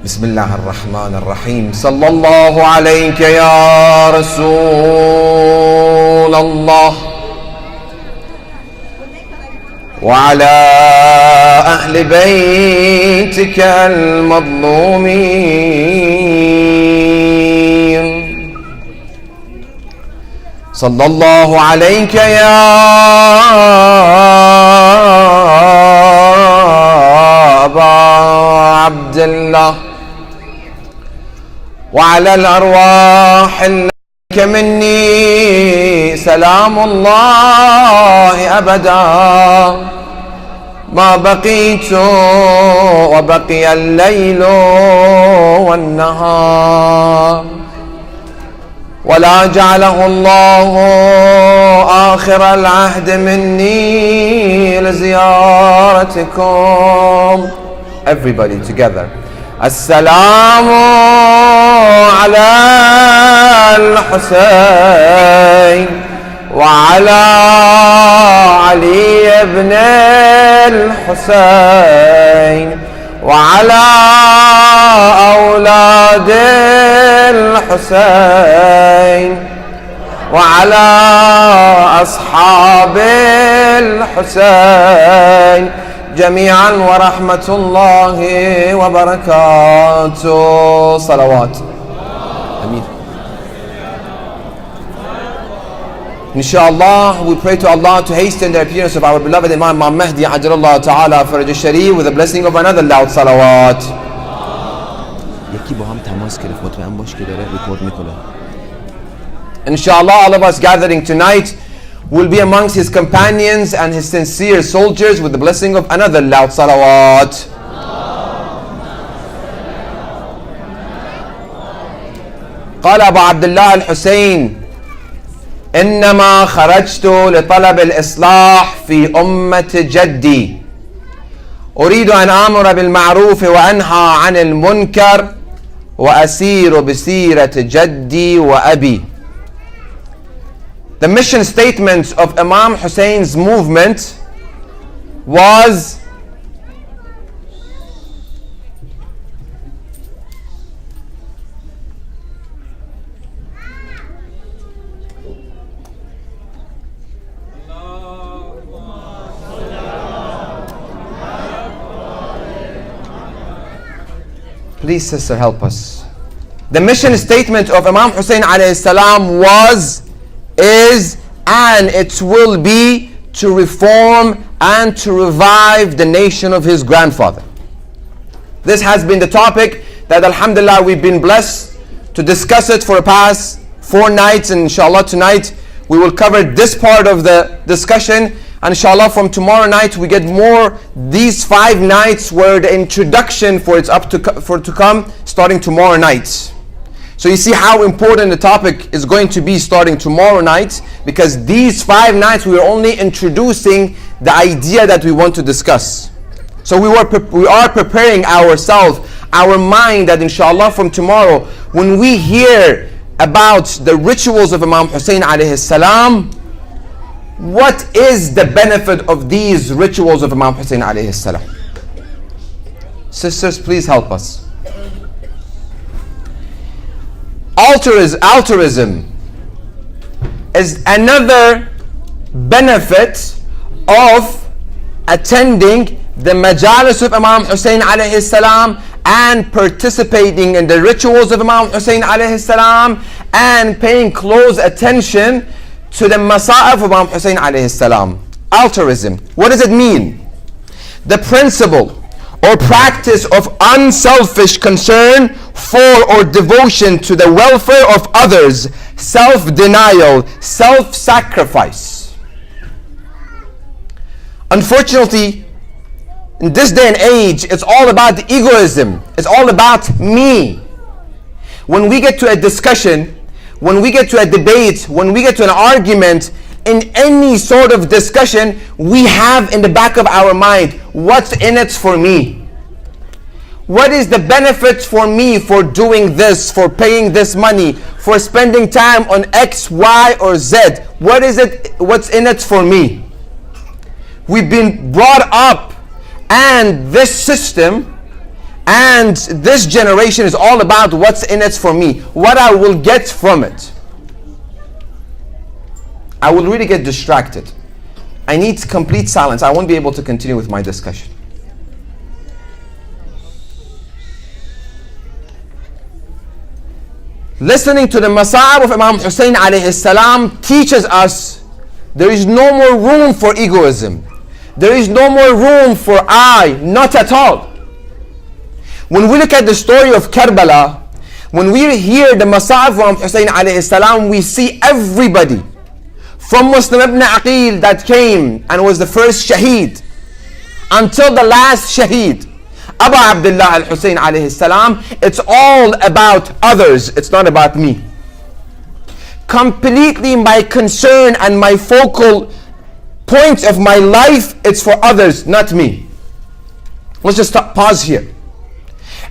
بسم الله الرحمن الرحيم. صلى الله عليك يا رسول الله وعلى أهل بيتك المظلومين. صلى الله عليك يا أبا عبد الله وعلى الأرواح لك مني سلام الله أبدا ما بقيت وبقي الليل والنهار، ولا جعله الله آخر العهد مني لزيارتكم. Everybody together. السلام على الحسين وعلى علي بن الحسين وعلى أولاد الحسين وعلى أصحاب الحسين جميعا ورحمة الله وبركاته. صلوات. Ameen. Inshallah, we pray to Allah to hasten the appearance of our beloved Imam Mahdi Ajjallahu Ta'ala Faraj al-Sharif with the blessing of another loud salawat. Inshallah, all of us gathering tonight will be amongst his companions and his sincere soldiers with the blessing of another loud salawat. قال أبو عبد الله الحسين إنما خرجت لطلب الإصلاح في أمة جدي أريد أن آمر بالمعروف وأنهى عن المنكر وأسير بسيرة جدي وأبي. The mission statement of Imam Hussein's movement was Please, sister, help us. The mission statement of Imam Hussein alayhi salam was, is, and it will be to reform and to revive the nation of his grandfather. This has been the topic that alhamdulillah we've been blessed to discuss it for the past 4 nights, and inshallah tonight we will cover this part of the discussion, and inshallah from tomorrow night we get more. These 5 nights were the introduction for it to come starting tomorrow night. So you see how important the topic is going to be starting tomorrow night, because these 5 nights we are only introducing the idea that we want to discuss. So we are preparing ourselves, our mind, that inshallah from tomorrow when we hear about the rituals of Imam Hussein alayhi salam, what is the benefit of these rituals of Imam Hussein alayhi salam? Sisters, please help us. Altruism is another benefit of attending the majalis of Imam Hussein alayhi salam and participating in the rituals of Imam Hussein alayhi salam and paying close attention to the masa'if of Imam Hussein alayhi salam. Altruism, what does it mean? The principle or practice of unselfish concern for or devotion to the welfare of others, self-denial, self-sacrifice. Unfortunately, in this day and age, it's all about egoism. It's all about me. When we get to a discussion, when we get to a debate, when we get to an argument, in any sort of discussion, we have in the back of our mind, what's in it for me? What is the benefit for me for doing this, for paying this money, for spending time on X, Y, or Z? What is it? What's in it for me? We've been brought up, and this system And this generation is all about what's in it for me, what I will get from it. I will really get distracted. I need complete silence. I won't be able to continue with my discussion. Listening to the Masa'ib of Imam Hussein alayhi salam teaches us there is no more room for egoism. There is no more room for I, not at all. When we look at the story of Karbala, when we hear the Masa'ib of Imam Hussein alayhi salam, we see everybody from Muslim ibn Aqil that came and was the first shaheed until the last shaheed, Abu Abdullah al-Hussein alayhi salam. It's all about others, it's not about me. Completely my concern and my focal point of my life, it's for others, not me. Let's just pause here.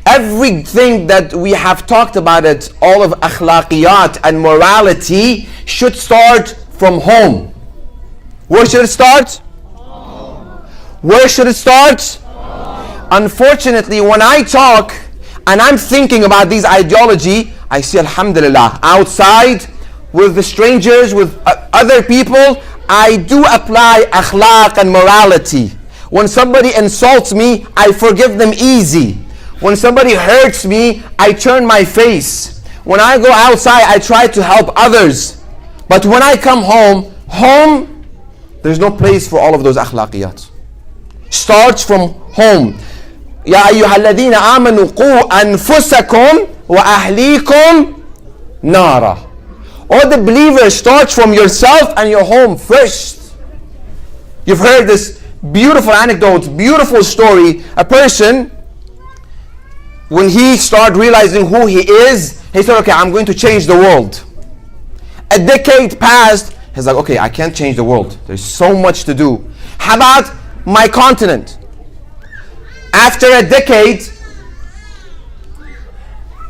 Everything that we have talked about it, all of akhlaqiyat and morality should start from home. Where should it start? Home. Where should it start? Home. Unfortunately, when I talk and I'm thinking about these ideology, I see alhamdulillah, outside with the strangers, with other people, I do apply akhlaq and morality. When somebody insults me, I forgive them easy. When somebody hurts me, I turn my face. When I go outside, I try to help others. But when I come home, there's no place for all of those akhlaqiyat. Starts from home. Ya ayyuhalladhina amanu qu anfusakum wa ahlikum nara. All the believers start from yourself and your home first. You've heard this beautiful anecdote, beautiful story. A person, when he started realizing who he is, he said, okay, I'm going to change the world. A decade passed, he's like, okay, I can't change the world. There's so much to do. How about my continent? After a decade,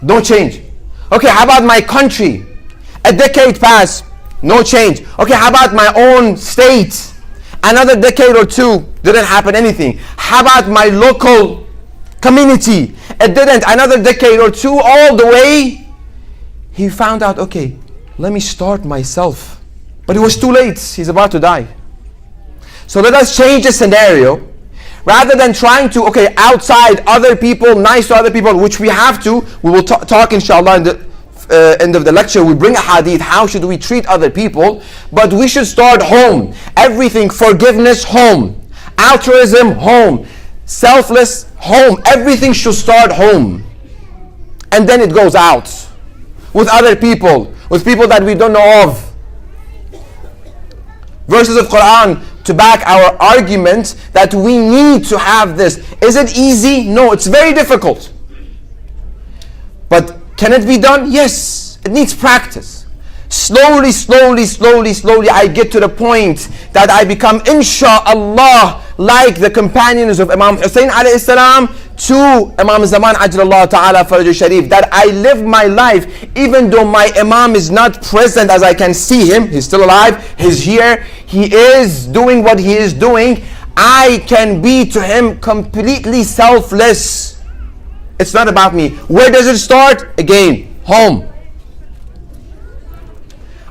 no change. Okay, how about my country? A decade passed, no change. Okay, how about my own state? Another decade or two, didn't happen anything. How about my local community? It didn't. Another decade or two, all the way, he found out, okay, let me start myself. But it was too late. He's about to die. So let us change the scenario. Rather than trying to, okay, outside other people, nice to other people, which we have to, we will talk inshallah in the end of the lecture. We bring a hadith, how should we treat other people? But we should start home. Everything, forgiveness, home. Altruism, home. Selfless, home. Everything should start home. And then it goes out. With other people. With people that we don't know of. Verses of Quran to back our argument that we need to have this. Is it easy? No, it's very difficult. But can it be done? Yes, it needs practice. Slowly, I get to the point that I become, insha'Allah, like the companions of Imam Hussein alayhi salam to Imam Zaman Ajlallah Ta'ala Faraj Sharif, that I live my life, even though my Imam is not present as I can see him, he's still alive, he's here, he is doing what he is doing, I can be to him completely selfless. It's not about me. Where does it start? Again, home.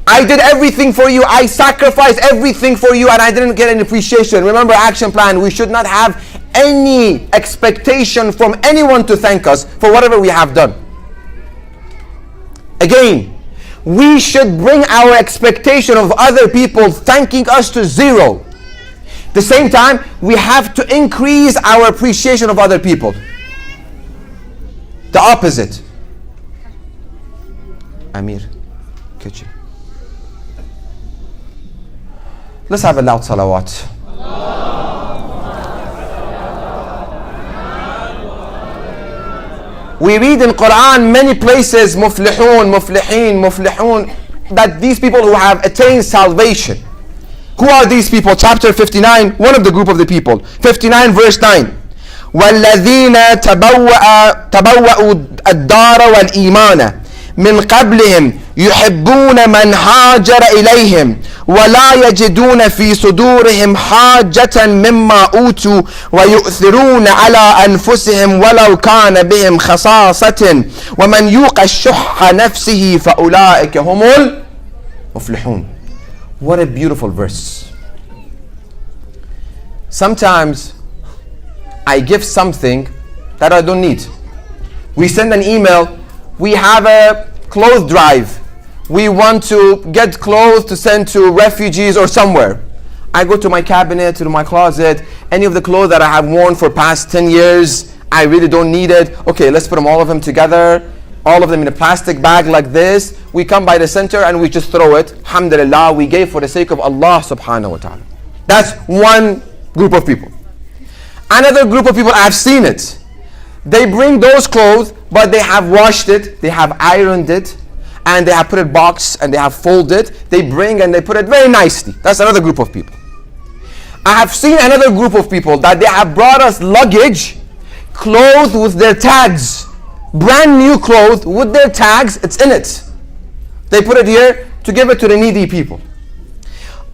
I did everything for you, I sacrificed everything for you, and I didn't get any appreciation. Remember, action plan, we should not have any expectation from anyone to thank us for whatever we have done. Again, we should bring our expectation of other people thanking us to zero. At the same time, we have to increase our appreciation of other people. The opposite. Amir, kitchen. Let's have a loud salawat. We read in Quran many places, muflihun, muflihin, muflihun, that these people who have attained salvation. Who are these people? Chapter 59, one of the group of the people. 59 verse 9. وَالَّذِينَ تَبَوَّأُوا الدَّارَ وَالْإِيمَانَ من قبلهم يحبون من هاجر إليهم ولا يجدون في صدورهم حاجة مما أوتوا ويؤثرون على أنفسهم ولو كان بهم خصاصة ومن يوق الشح نفسه فأولئك هم المفلحون. What a beautiful verse. Sometimes I give something that I don't need. We send an email, we have a clothes drive, we want to get clothes to send to refugees or somewhere. I go to my cabinet, to my closet, any of the clothes that I have worn for past 10 years, I really don't need it. Okay, let's put all of them together, all of them in a plastic bag like this. We come by the center and we just throw it. Alhamdulillah, we gave for the sake of Allah subhanahu wa ta'ala. That's one group of people. Another group of people, I've seen it. They bring those clothes, but they have washed it, they have ironed it, and they have put it boxed and they have folded. They bring and they put it very nicely. That's another group of people. I have seen another group of people that they have brought us luggage, clothes with their tags, brand new clothes with their tags, it's in it. They put it here to give it to the needy people.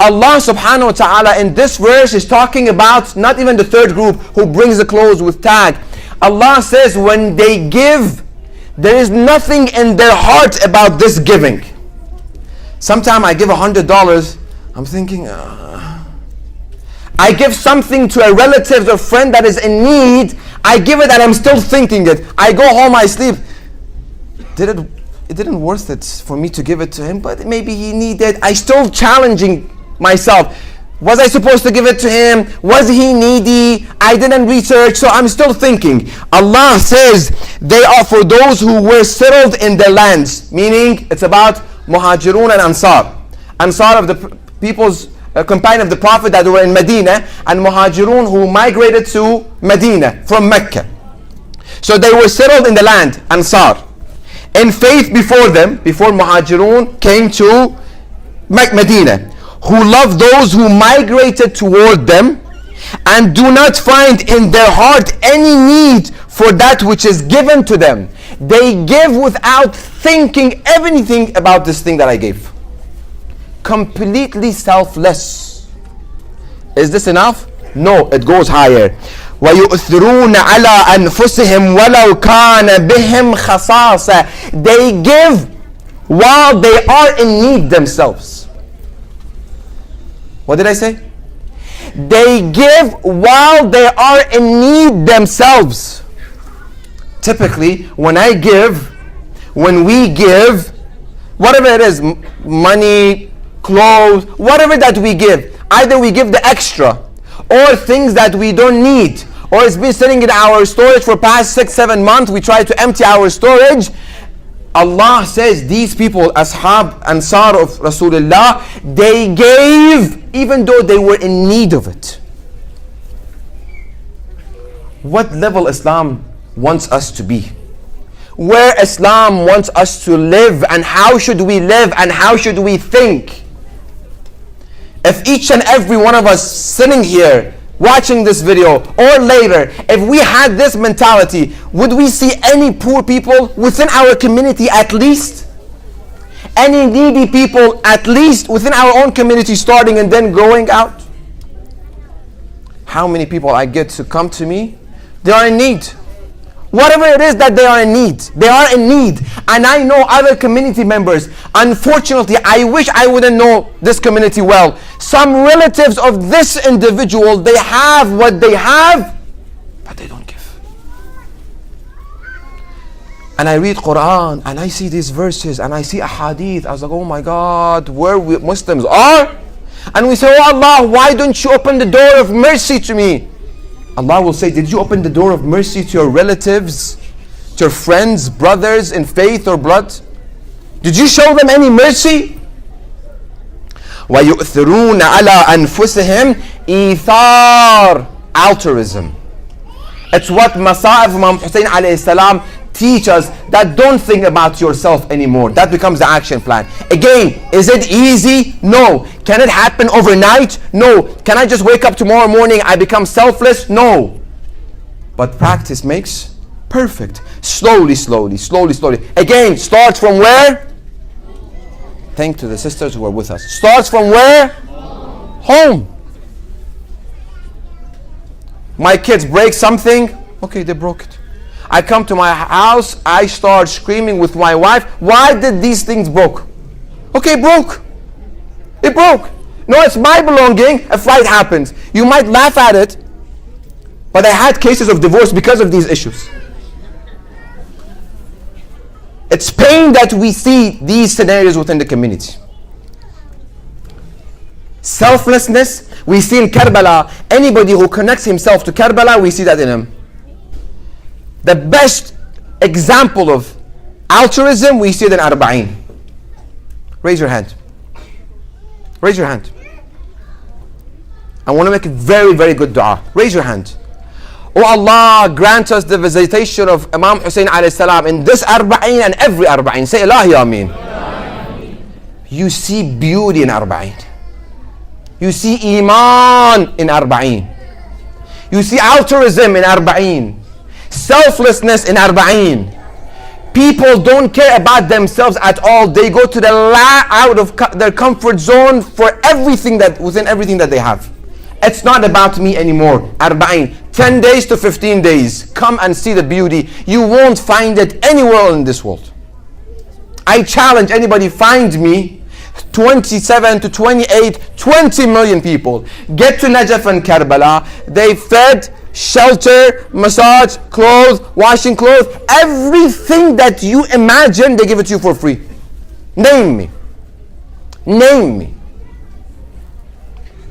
Allah subhanahu wa ta'ala in this verse is talking about not even the third group who brings the clothes with tag. Allah says when they give, there is nothing in their heart about this giving. Sometimes I give $100, I'm thinking, I give something to a relative or friend that is in need, I give it and I'm still thinking it. I go home, I sleep. It didn't worth it for me to give it to him, but maybe he needed. I still challenging myself. Was I supposed to give it to him? Was he needy? I didn't research, so I'm still thinking. Allah says they are for those who were settled in their lands, meaning it's about Muhajirun and Ansar. Ansar of the people's companion of the Prophet that were in Medina, and Muhajirun who migrated to Medina from Mecca. So they were settled in the land, Ansar. In faith before them, before Muhajirun came to Medina, who love those who migrated toward them and do not find in their heart any need for that which is given to them. They give without thinking anything about this thing that I gave. Completely selfless. Is this enough? No, it goes higher. وَيُؤْثِرُونَ عَلَىٰ أَنفُسِهِمْ وَلَوْ كَانَ بِهِمْ خَصَاصَةٌ. They give while they are in need themselves. What did I say? They give while they are in need themselves. Typically, when we give, whatever it is, money, clothes, whatever that we give, either we give the extra or things that we don't need, or it's been sitting in our storage for past 6-7 months, we try to empty our storage. Allah says these people, Ashab, Ansar of Rasulullah, they gave even though they were in need of it. What level Islam wants us to be? Where Islam wants us to live, and how should we live and how should we think? If each and every one of us sitting here watching this video or later, if we had this mentality, would we see any poor people within our community at least? Any needy people at least within our own community, starting and then growing out? How many people I get to come to me, they are in need. Whatever it is that they are in need, they are in need. And I know other community members. Unfortunately, I wish I wouldn't know this community well. Some relatives of this individual, they have what they have, but they don't give. And I read Quran and I see these verses and I see a hadith. I was like, oh my God, where we Muslims are? And we say, oh Allah, why don't you open the door of mercy to me? Allah will say, did you open the door of mercy to your relatives, to your friends, brothers in faith or blood? Did you show them any mercy? وَيُؤْثِرُونَ عَلَىٰ أَنفُسِهِمْ إِيثَارٌ. Altruism. It's what Masa'if Imam Hussein alayhi salam teach us, that don't think about yourself anymore. That becomes the action plan. Again, is it easy? No. Can it happen overnight? No. Can I just wake up tomorrow morning, I become selfless? No. But practice makes Perfect. Slowly, slowly, slowly, slowly. Again, starts from where? Thank to the sisters who are with us. Starts from where? Home. My kids break something. Okay, they broke it. I come to my house, I start screaming with my wife. Why did these things broke? Okay, broke. It broke. No, it's my belonging. A fight happens. You might laugh at it, but I had cases of divorce because of these issues. It's pain that we see these scenarios within the community. Selflessness, we see in Karbala. Anybody who connects himself to Karbala, we see that in him. The best example of altruism, we see it in Arba'in. Raise your hand. Raise your hand. I want to make a very, very good dua. Raise your hand. Oh Allah, grant us the visitation of Imam Hussein alayhi salam in this Arba'in and every Arba'in. Say Ilahi Ameen. You see beauty in Arba'in. You see Iman in Arba'in. You see altruism in Arba'in. Selflessness in Arba'in. People don't care about themselves at all. They go to the out of their comfort zone for everything within everything that they have. It's not about me anymore. Arba'in. 10 days to 15 days. Come and see the beauty. You won't find it anywhere in this world. I challenge anybody, find me 27 to 28, 20 million people. Get to Najaf and Karbala. They fed, shelter, massage, clothes, washing clothes. Everything that you imagine, they give it to you for free. Name me. Name me.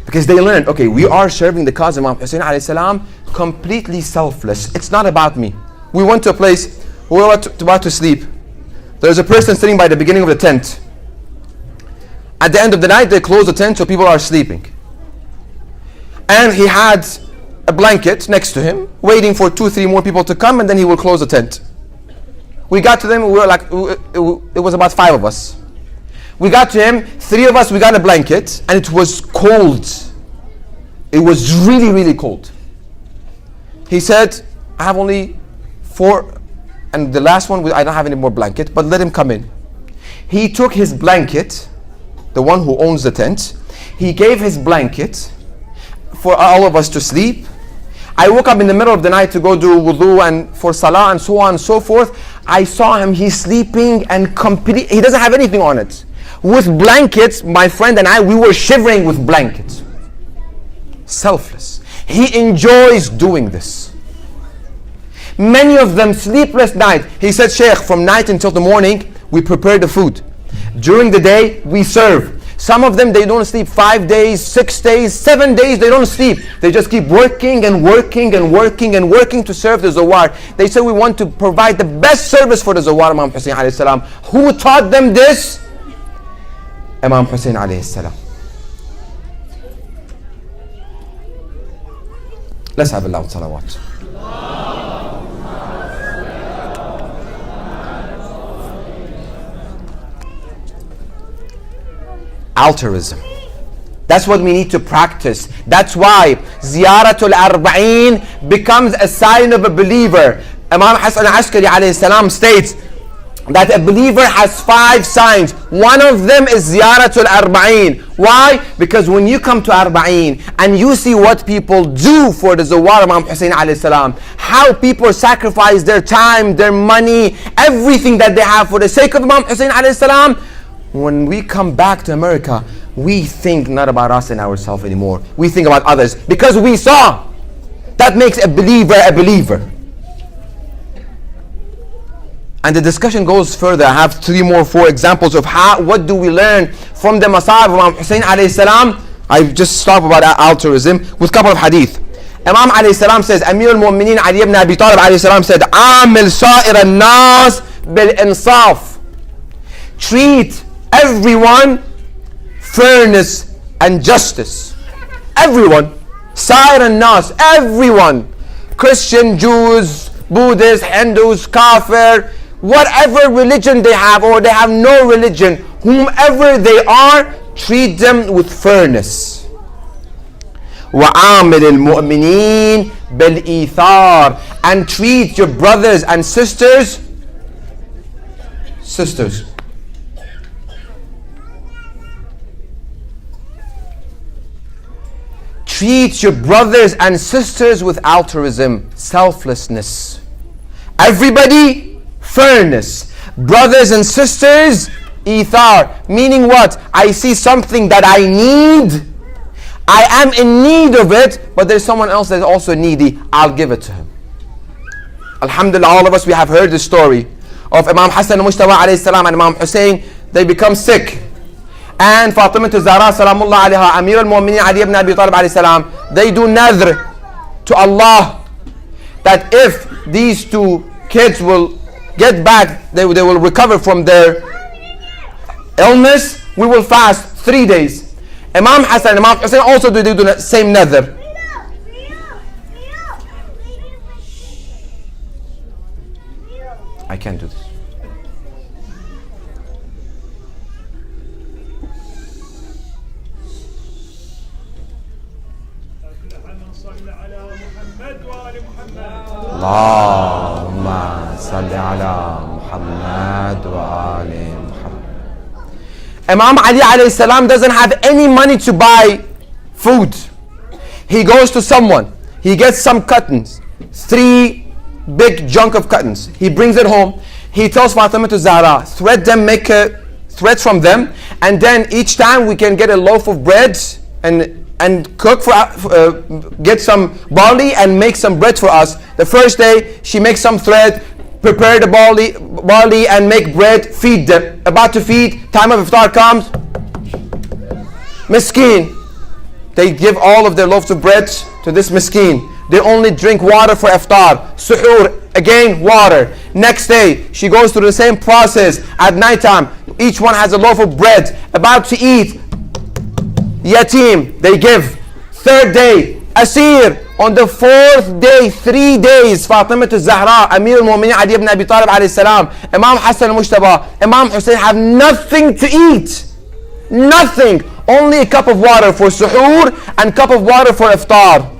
Because they learned, okay, we are serving the cause of Imam Hussein alayhi salam, completely selfless. It's not about me. We went to a place, we were about to sleep. There's a person sitting by the beginning of the tent. At the end of the night, they close the tent so people are sleeping. And he had a blanket next to him, waiting for 2-3 more people to come, and then he will close the tent. We got to them, we were like, it was about 5 of us. We got to him, 3 of us, we got a blanket, and it was cold. It was really, really cold. He said, I have only 4, and the last one, I don't have any more blanket, but let him come in. He took his blanket, the one who owns the tent, he gave his blanket for all of us to sleep. I woke up in the middle of the night to go do wudu and for salah and so on and so forth. I saw him, he's sleeping and he doesn't have anything on it. With blankets, my friend and I, we were shivering with blankets. Selfless. He enjoys doing this. Many of them sleepless night. He said, Sheikh, from night until the morning, we prepare the food. During the day, we serve. Some of them, they don't sleep 5 days, 6 days, 7 days, they don't sleep. They just keep working and working and working and working to serve the Zawar. They say we want to provide the best service for the Zawar, Imam Hussein alayhi salam. Who taught them this? Imam Hussein alayhi salam. Let's have a loud salawat. Altruism. That's what we need to practice. That's why Ziyaratul Arba'in becomes a sign of a believer. Imam Hassan Askari alayhi salam states that a believer has 5 signs. One of them is Ziyaratul Arba'in. Why? Because when you come to Arba'in and you see what people do for the Zawar Imam Hussein alayhi salam, how people sacrifice their time, their money, everything that they have for the sake of Imam Hussein alayhi salam, when we come back to America, we think not about us and ourselves anymore. We think about others because we saw. That makes a believer a believer. And the discussion goes further. I have 4 examples of what do we learn from the Masab of Imam Hussein alayhi salam. I just stop about altruism with a couple of hadith. Imam alayhi salam says, Amir al-Mu'mineen Ali ibn Abi Talib alayhi salam said, Amil sa'ir al-nas bil-insaf. Treat everyone fairness and justice. Everyone. Sa'ir al-nas. Everyone. Christian, Jews, Buddhists, Hindus, Kafir, whatever religion they have or they have no religion, whomever they are, treat them with fairness. وَعَامِلِ الْمُؤْمِنِينَ بالإيثار, and treat your brothers and sisters treat your brothers and sisters with altruism, selflessness. Everybody, fairness. Brothers and sisters, ithar. Meaning what? I see something that I need. I am in need of it, but there's someone else that's also needy. I'll give it to him. Alhamdulillah, all of us, we have heard the story of Imam Hassan and Mustafa alayhi salam and Imam Hussein. They become sick. And Fatima to Zahra salamullah alayha, Amir al-Mu'mineen Ali ibn Abi Talib alayhi salam, they do nadr to Allah that if these two kids will get back, they will recover from their illness, we will fast 3 days. Imam Hassan and Imam Hussein also do the same nadr. I can't do this. Allahumma salli ala Muhammad wa ali Muhammad. Imam Ali alayhi salam doesn't have any money to buy food. He goes to someone, he gets some cottons, 3 big junk of cottons. He brings it home. He tells Fatima to Zahra, thread them, make a thread from them, and then each time we can get a loaf of bread and cook get some barley and make some bread for us. The first day she makes some thread, prepare the barley and make bread, feed them. About to feed, time of iftar comes, miskin. They give all of their loaves of bread to this miskin. They only drink water for iftar. Suhoor, again water. Next day, she goes through the same process. At night time, each one has a loaf of bread. About to eat, yatim, they give. Third day, asir. On the 4th day, 3 days, Fatima to Zahra, Amir al-Mu'mineen Ali ibn Abi Talib alayhi salam, Imam Hassan al-Mustafa, Imam Hussein have nothing to eat. Nothing. Only a cup of water for suhoor and cup of water for iftar.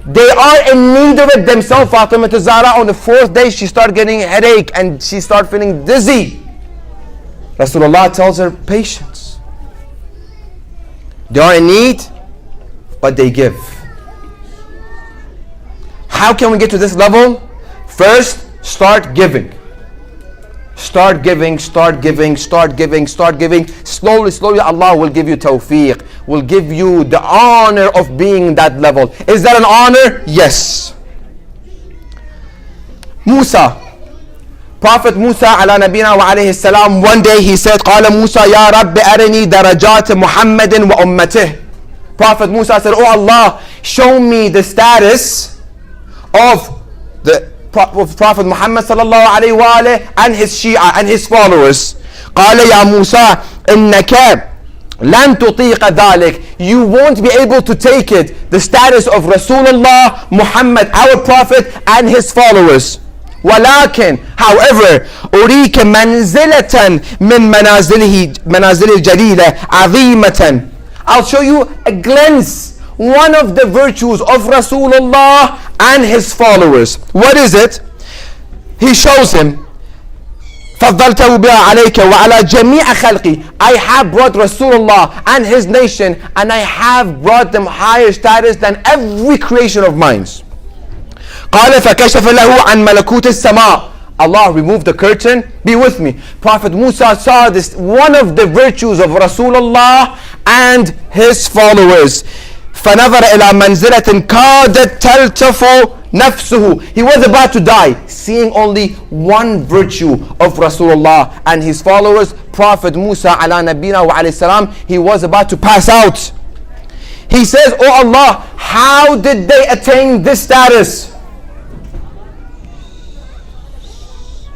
They are in need of it themselves. Fatima to Zahra, on the 4th day, she started getting a headache and she started feeling dizzy. Rasulullah tells her, patience. They are in need, but they give. How can we get to this level? First, start giving. Start giving, start giving, start giving, start giving. Slowly, slowly, Allah will give you tawfiq, will give you the honor of being that level. Is that an honor? Yes. Musa, Prophet Musa ala nabina wa alayhi salam, one day he said, قال موسى يا رب أرني درجات محمد وأمته. Prophet Musa said, oh Allah, show me the status of the Prophet Muhammad sallallahu alayhi wa alayhi and his Shia and his followers. قال يا موسى إنك لن تطيق ذلك. You won't be able to take it, the status of Rasulullah, Muhammad, our Prophet, and his followers. ولكن, however, أريك منزلة من منازل الجليلة عظيمة. I'll show you a glimpse, one of the virtues of Rasulullah and his followers. What is it? He shows him, فضلته بها عليك وعلى جميع خلقي. I have brought Rasulullah and his nation, and I have brought them higher status than every creation of mine. قال فكشف له عن ملكوت السماء. Allah removed the curtain. Be with me. Prophet Musa saw this, one of the virtues of Rasulullah and his followers. فنظر إلى منزلة كادت تلتف نفسه. He was about to die, seeing only one virtue of Rasulullah and his followers. Prophet Musa ala nabina wa alayhi salam, he was about to pass out. He says, oh Allah, how did they attain this status?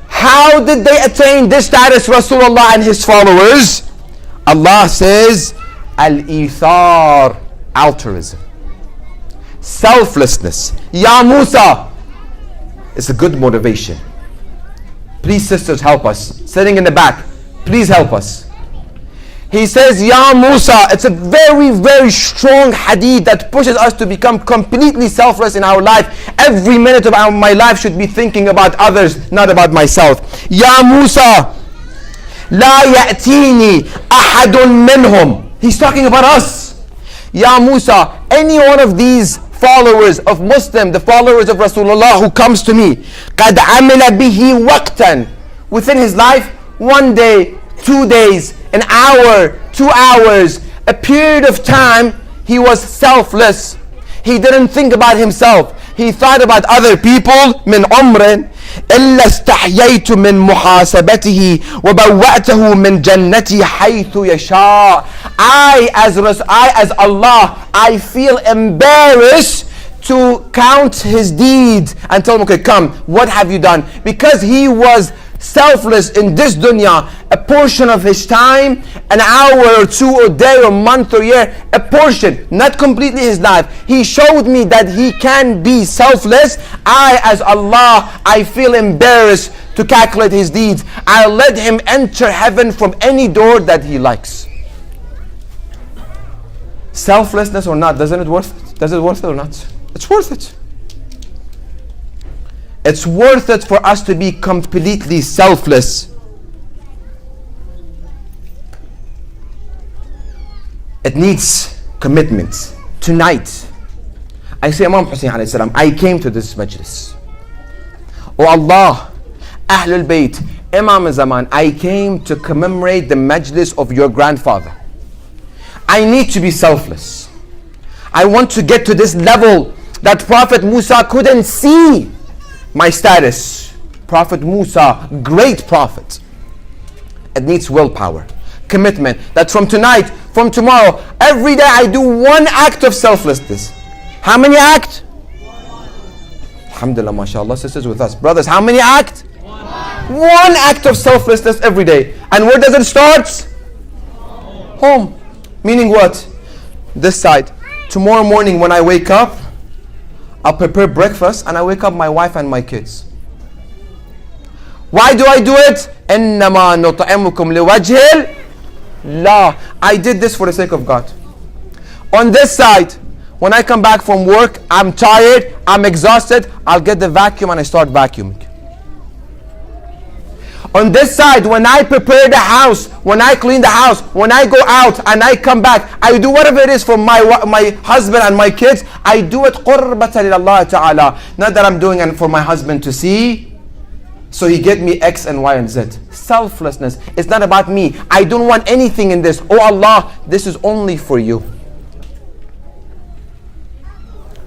How did they attain this status, Rasulullah and his followers? Allah says, al-ithar, altruism, selflessness. Ya Musa, it's a good motivation. Please sisters, help us. Sitting in the back, please help us. He says, Ya Musa. It's a very, very strong hadith that pushes us to become completely selfless in our life. Every minute of my life should be thinking about others, not about myself. Ya Musa, La ya'tini ahadun minhum. He's talking about us. Ya Musa, any one of these followers of Muslim, the followers of Rasulullah who comes to me, قَدْ عَمِلَ بِهِ وَقْتًا, within his life, 1 day, 2 days, an hour, 2 hours, a period of time, he was selfless. He didn't think about himself. He thought about other people. من عمر إلا استحييت من محاسبته وبوأته من جنتي حيث يشاء. I as Allah, I feel embarrassed to count his deeds and tell him, okay, come, what have you done? Because he was selfless in this dunya, a portion of his time, an hour or two, a day or month or year, a portion, not completely his life. He showed me that he can be selfless. I as Allah, I feel embarrassed to calculate his deeds. I'll let him enter heaven from any door that he likes. Selflessness or not, doesn't it worth it? Does it worth it or not? It's worth it. It's worth it for us to be completely selfless. It needs commitment. Tonight, I say, Imam Hussein alayhi salam, I came to this majlis. Oh Allah, Ahlul Bayt, Imam Zaman, I came to commemorate the majlis of your grandfather. I need to be selfless. I want to get to this level that Prophet Musa couldn't see my status. Prophet Musa, great prophet. It needs willpower, commitment, that from tonight, from tomorrow, every day I do one act of selflessness. How many acts? Alhamdulillah, mashallah, sisters with us. Brothers, how many acts? One act of selflessness every day. And where does it start? Home. Meaning what? This side. Tomorrow morning when I wake up, I'll prepare breakfast and I wake up my wife and my kids. Why do I do it? إِنَّمَا نُطْعِمُكُمْ لِوَجْهِ اللَّهِ. I did this for the sake of God. On this side, when I come back from work, I'm tired, I'm exhausted, I'll get the vacuum and I start vacuuming. On this side, when I prepare the house, when I clean the house, when I go out and I come back, I do whatever it is for my husband and my kids. I do it قُرْبَةً لِلَّهِ ta'ala. Not that I'm doing it for my husband to see, so he get me X and Y and Z. Selflessness. It's not about me. I don't want anything in this. Oh Allah, this is only for you.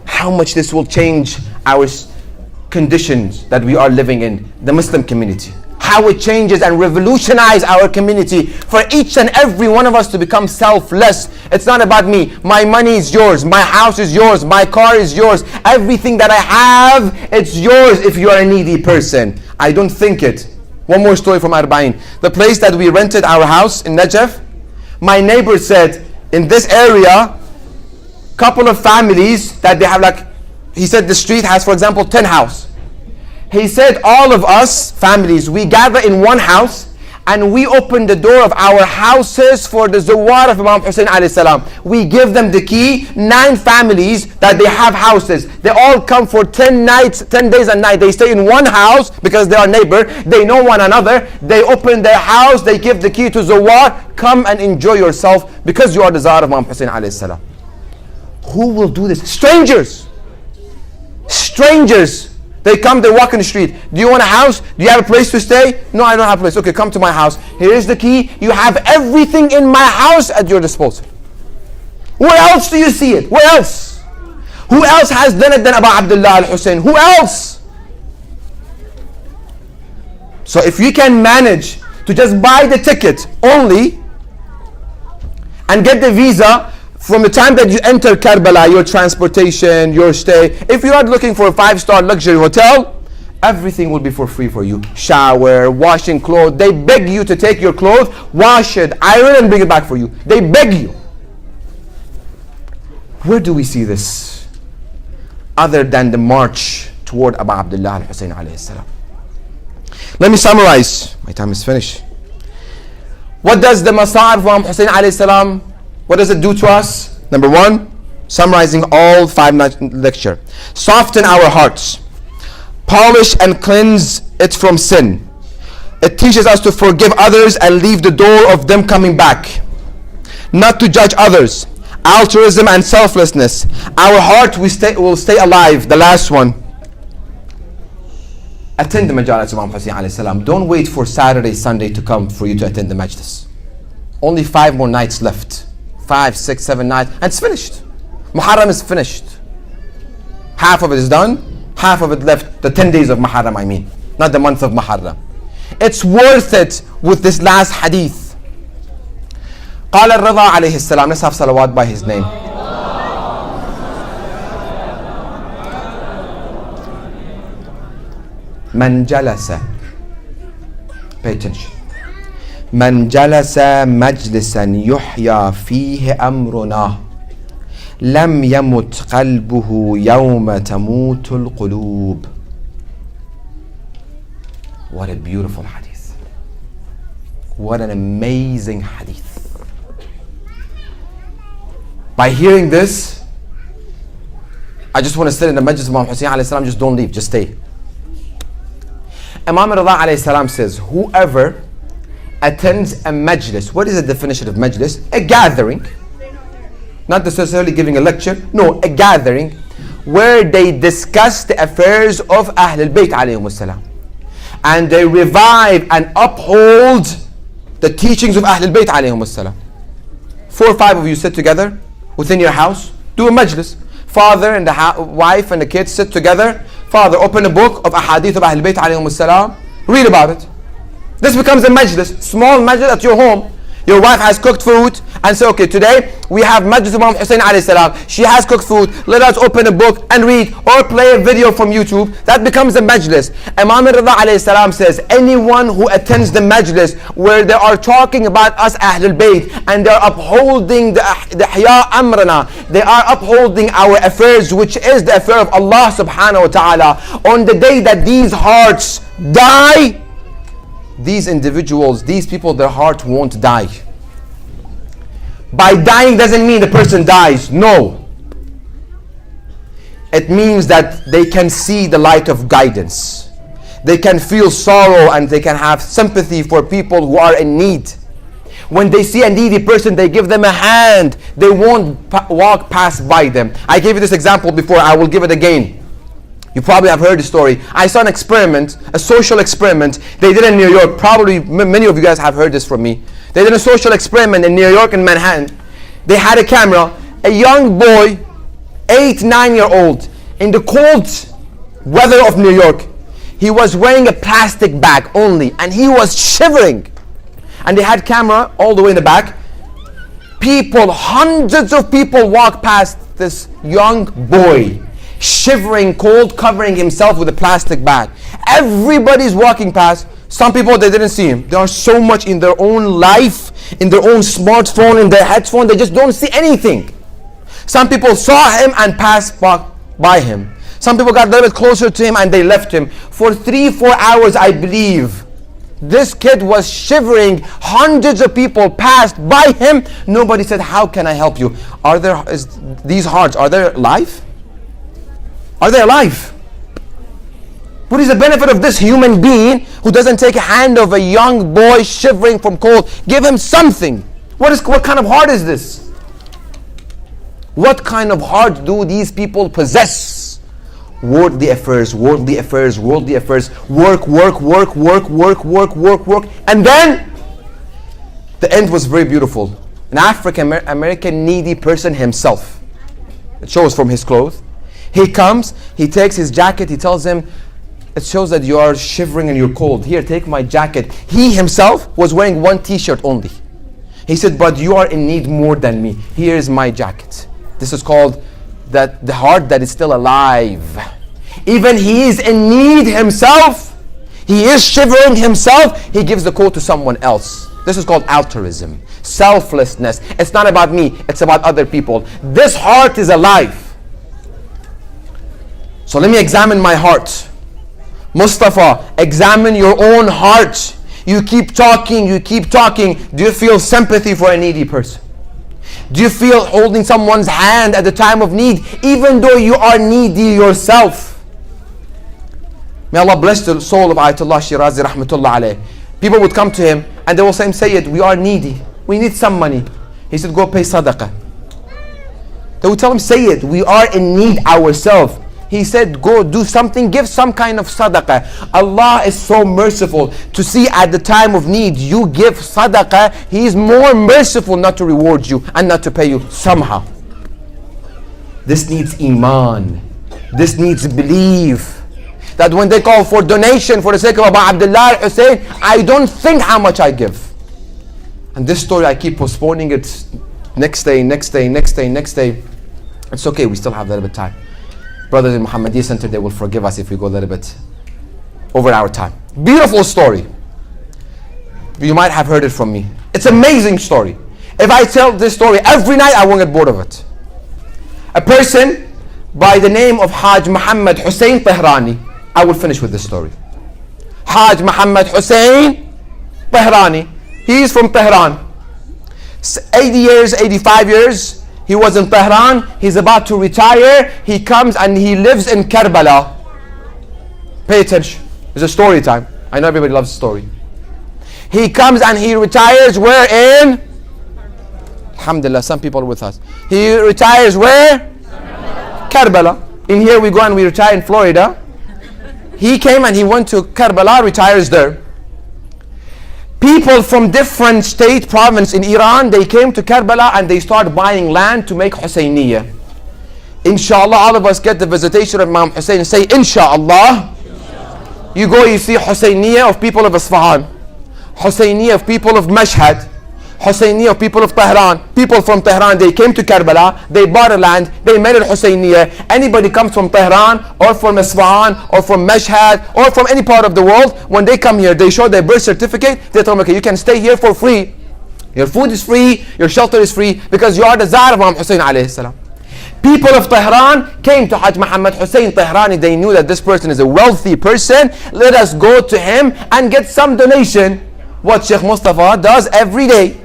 How much this will change our conditions that we are living in, the Muslim community. How it changes and revolutionizes our community for each and every one of us to become selfless. It's not about me. My money is yours. My house is yours. My car is yours. Everything that I have, it's yours if you are a needy person. I don't think it. One more story from Arba'in. The place that we rented our house in Najaf, my neighbor said, in this area, couple of families that they have, like, he said the street has, for example, 10 houses. He said all of us families, we gather in one house and we open the door of our houses for the Zawar of Imam Hussein alayhi salam. We give them the key. 9 families that they have houses. They all come for 10 nights, 10 days and nights. They stay in one house because they are neighbor. They know one another. They open their house. They give the key to Zawar. Come and enjoy yourself because you are the Zawar of Imam Hussein alayhi salam. Who will do this? Strangers. Strangers. They come, they walk in the street. Do you want a house? Do you have a place to stay? No, I don't have a place. Okay, come to my house. Here is the key. You have everything in my house at your disposal. Where else do you see it? Where else? Who else has done it than Abu Abdullah al-Hussein? Who else? So if you can manage to just buy the ticket only and get the visa from the time that you enter Karbala, your transportation, your stay. If you are looking for a 5-star luxury hotel, everything will be for free for you. Shower, washing clothes. They beg you to take your clothes, wash it, iron and bring it back for you. They beg you. Where do we see this? Other than the march toward Abu Abdullah al-Hussein alayhi salam. Let me summarize. My time is finished. What does the Masa'ib of Imam Hussein alayhi salam, what does it do to us? Number one, summarizing all 5 lecture. Soften our hearts. Polish and cleanse it from sin. It teaches us to forgive others and leave the door of them coming back. Not to judge others. Altruism and selflessness. Our heart will stay alive. The last one. Attend the Majalis of Imam Hussein alayhi salam. Don't wait for Saturday, Sunday to come for you to attend the Majlis. Only 5 more nights left. 5, 6, 7 nights. And it's finished. Muharram is finished. Half of it is done. Half of it left. The 10 days of Muharram, I mean. Not the month of Muharram. It's worth it with this last hadith. قال الرضا عليه السلام. Let's have salawat by his name. من جلس, pay attention, من جلس مجلسا يحيى فيه أمرنا لم يمت قلبه يوم تموت القلوب. What a beautiful hadith. What an amazing hadith. By hearing this, I just want to sit in the Majlis of Imam Hussein alayhi salam. Just don't leave, just stay. Imam Rida alayhi salam says, whoever attends a majlis, what is the definition of majlis? A gathering. Not necessarily giving a lecture. No, a gathering where they discuss the affairs of Ahlul Bayt alayhim salam. And they revive and uphold the teachings of Ahlul Bayt alayhim salam. 4 or 5 of you sit together within your house, do a majlis. Father and the wife and the kids sit together. Father, open a book of ahadith of Ahlul Bayt alayhim salam. Read about it. This becomes a majlis, small majlis at your home. Your wife has cooked food and say, okay, today we have Majlis Imam Hussein alayhi salam. She has cooked food. Let us open a book and read, or play a video from YouTube. That becomes a majlis. Imam Rida alayhi salam says, anyone who attends the majlis where they are talking about us Ahlul Bayt and they are upholding the Ihya Amrana, they are upholding our affairs, which is the affair of Allah subhanahu wa ta'ala. On the day that these hearts die, these individuals, these people, their heart won't die. By dying doesn't mean the person dies. No. It means that they can see the light of guidance. They can feel sorrow and they can have sympathy for people who are in need. When they see a needy person, they give them a hand. They won't walk past by them. I gave you this example before. I will give it again. You probably have heard the story. I saw an experiment, a social experiment they did in New York. Probably many of you guys have heard this from me. They did a social experiment in New York and Manhattan. They had a camera, a young boy, 8, 9-year-old, in the cold weather of New York. He was wearing a plastic bag only, and he was shivering. And they had camera all the way in the back. People, hundreds of people walked past this young boy, shivering, cold, covering himself with a plastic bag. Everybody's walking past. Some people, they didn't see him. They are so much in their own life, in their own smartphone, in their headphone, they just don't see anything. Some people saw him and passed by him. Some people got a little bit closer to him and they left him. For 3-4 hours, I believe, this kid was shivering. Hundreds of people passed by him. Nobody said, how can I help you? These hearts, are they alive? Are they alive? What is the benefit of this human being who doesn't take a hand of a young boy shivering from cold? Give him something. What kind of heart is this? What kind of heart do these people possess? Worldly affairs, worldly affairs, worldly affairs. Work. And then, the end was very beautiful. An African American needy person himself. It shows from his clothes. He comes, he takes his jacket, he tells him, it shows that you are shivering and you're cold. Here, take my jacket. He himself was wearing one t-shirt only. He said, but you are in need more than me. Here is my jacket. This is called the heart that is still alive. Even he is in need himself. He is shivering himself. He gives the coat to someone else. This is called altruism, selflessness. It's not about me, it's about other people. This heart is alive. So let me examine my heart. Mustafa, examine your own heart. You keep talking, you keep talking. Do you feel sympathy for a needy person? Do you feel holding someone's hand at the time of need, even though you are needy yourself? May Allah bless the soul of Ayatollah Shirazi rahmatullah alayh. People would come to him and they will say, Sayyid, we are needy. We need some money. He said, go pay sadaqah. They would tell him, Sayyid, we are in need ourselves. He said, go do something, give some kind of sadaqah. Allah is so merciful to see at the time of need you give sadaqah. He is more merciful not to reward you and not to pay you somehow. This needs iman. This needs belief. That when they call for donation for the sake of Abu Abdullah Hussein, I don't think how much I give. And this story, I keep postponing it. Next day. It's okay, we still have a little bit of time. Brothers in Muhammadiyya Center, they will forgive us if we go a little bit over our time. Beautiful story. You might have heard it from me. It's an amazing story. If I tell this story every night, I won't get bored of it. A person by the name of Haj Muhammad Hussein Tehrani. I will finish with this story. Haj Muhammad Hussein Tehrani. He is from Tehran. 80 years, 85 years. He was in Tehran. He's about to retire. He comes and he lives in Karbala. Pay attention. It's a story time. I know everybody loves story. He comes and he retires where in? Alhamdulillah, some people are with us. He retires where? Karbala. In here we go and we retire in Florida. He came and he went to Karbala, retires there. People from different state, province in Iran, they came to Karbala and they started buying land to make Husayniyya. Inshallah, all of us get the visitation of Imam Hussein and say, Inshallah. You go, you see Husayniyya of people of Isfahan, Husayniyya of people of Mashhad, Husayniyya of people of Tehran. People from Tehran, they came to Karbala, they bought a land, they made it Husayniyya. Anybody comes from Tehran or from Isfahan or from Mashhad or from any part of the world, when they come here, they show their birth certificate, they tell them, okay, you can stay here for free. Your food is free, your shelter is free, because you are the Zahir of Imam Hussein alayhi salam. People of Tehran came to Haj Muhammad Hussein Tehrani. They knew that this person is a wealthy person. Let us go to him and get some donation. What Sheikh Mustafa does every day.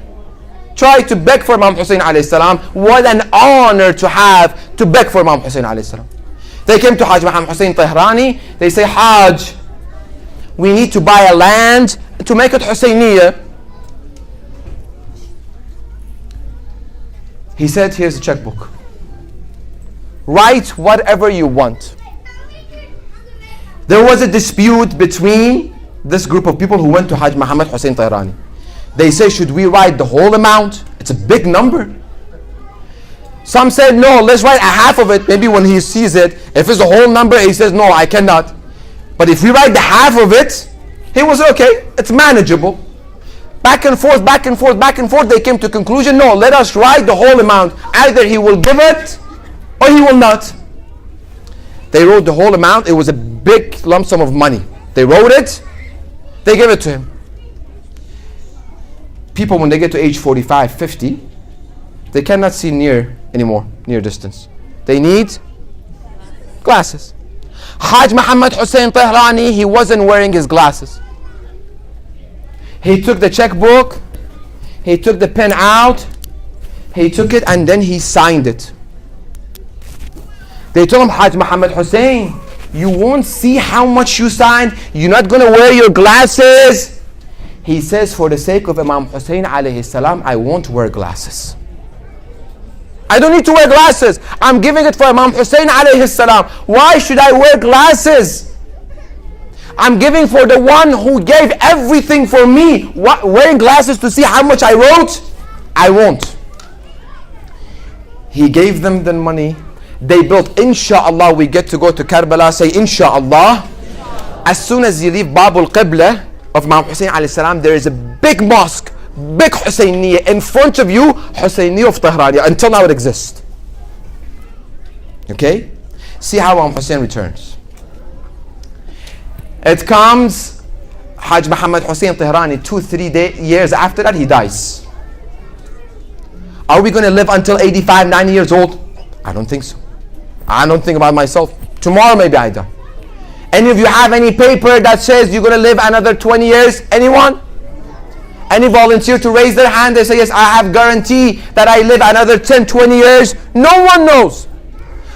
Try to beg for Imam Hussein alayhi salam. What an honor to have to beg for Imam Hussein alayhi salam. They came to Haj Muhammad Hussein Tehrani. They say, Haj, we need to buy a land to make it Husayniyya. He said, here's the checkbook. Write whatever you want. There was a dispute between this group of people who went to Haj Muhammad Hussein Tehrani. They say, should we write the whole amount? It's a big number. Some said, no, let's write a half of it. Maybe when he sees it, if it's a whole number, he says, no, I cannot. But if we write the half of it, he was okay, it's manageable. Back and forth, they came to conclusion, no, let us write the whole amount. Either he will give it, or he will not. They wrote the whole amount. It was a big lump sum of money. They wrote it, they gave it to him. People, when they get to age 45, 50, they cannot see near anymore, near distance. They need glasses. Haj Muhammad Hussein Tehrani, he wasn't wearing his glasses. He took the checkbook, he took the pen out, he took it and then he signed it. They told him, Haj Muhammad Hussein, you won't see how much you signed, you're not going to wear your glasses. He says, for the sake of Imam Hussein alayhi salam, I won't wear glasses. I don't need to wear glasses. I'm giving it for Imam Hussein alayhi salam. Why should I wear glasses? I'm giving for the one who gave everything for me. Wearing glasses to see how much I wrote? I won't. He gave them the money. They built, inshallah, we get to go to Karbala. Say, inshallah. As soon as you leave Babul Qibla of Imam Hussein alayhi salam, there is a big mosque, big Husayniyya in front of you, Husayniyya of Tehran. Until now it exists. Okay? See how Imam Hussein returns. It comes, Haj Muhammad Hussein Tehrani, 2-3 years after that, he dies. Are we going to live until 85, 90 years old? I don't think so. I don't think about myself. Tomorrow maybe I die. Any of you have any paper that says you're going to live another 20 years? Anyone? Any volunteer to raise their hand? They say, yes, I have guarantee that I live another 10, 20 years. No one knows.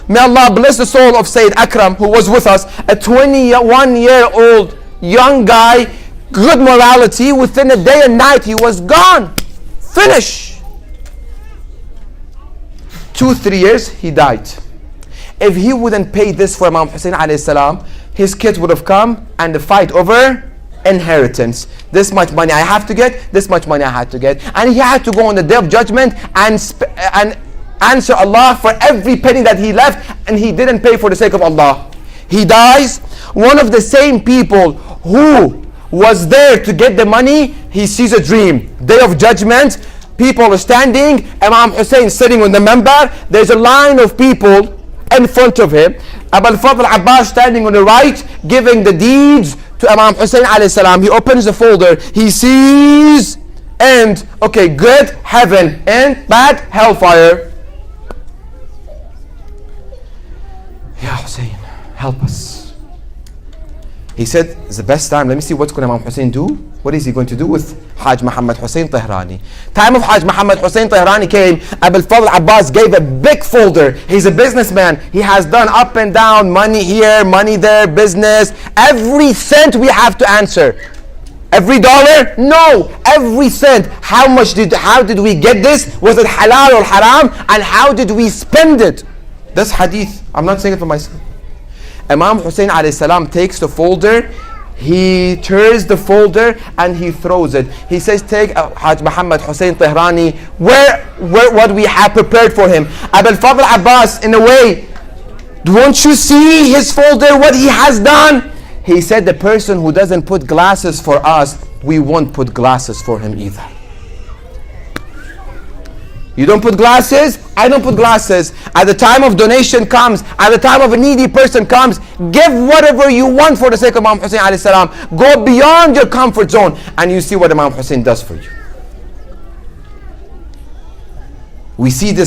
May Allah bless the soul of Sayyid Akram, who was with us, a 21-year-old young guy, good morality. Within a day and night, he was gone. Finish. 2-3 years, he died. If he wouldn't pay this for Imam Hussein alayhi salam, his kids would have come and the fight over inheritance. This much money I have to get, this much money I had to get. And he had to go on the day of judgment and answer Allah for every penny that he left, and he didn't pay for the sake of Allah. He dies. One of the same people who was there to get the money, he sees a dream. Day of judgment, people are standing, Imam Hussein sitting on the member, there's a line of people in front of him. Abu al-Fadl Abbas standing on the right, giving the deeds to Imam Hussein alayhi salam. He opens the folder, he sees, and okay, good, heaven, and bad, hellfire. Ya Hussein, help us. He said, it's the best time. Let me see what's going to Imam Hussein do. What is he going to do with Hajj Muhammad Hussein Tehrani? Time of Hajj Muhammad Hussein Tehrani came. Abu al-Fadl Abbas gave a big folder. He's a businessman. He has done up and down, money here, money there, business. Every cent we have to answer. Every dollar? No. Every cent. How did we get this? Was it halal or haram? And how did we spend it? That's hadith. I'm not saying it for myself. Imam Hussein alayhi salam takes the folder, he tears the folder and he throws it. He says, take Hajj Muhammad Hussein Tehrani, what we have prepared for him. Abu al-Fadl Abbas, in a way, don't you see his folder, what he has done? He said, the person who doesn't put glasses for us, we won't put glasses for him either. You don't put glasses, I don't put glasses. At the time of donation comes, at the time of a needy person comes, give whatever you want for the sake of Imam Hussein alayhi salam. Go beyond your comfort zone and you see what Imam Hussein does for you. We see this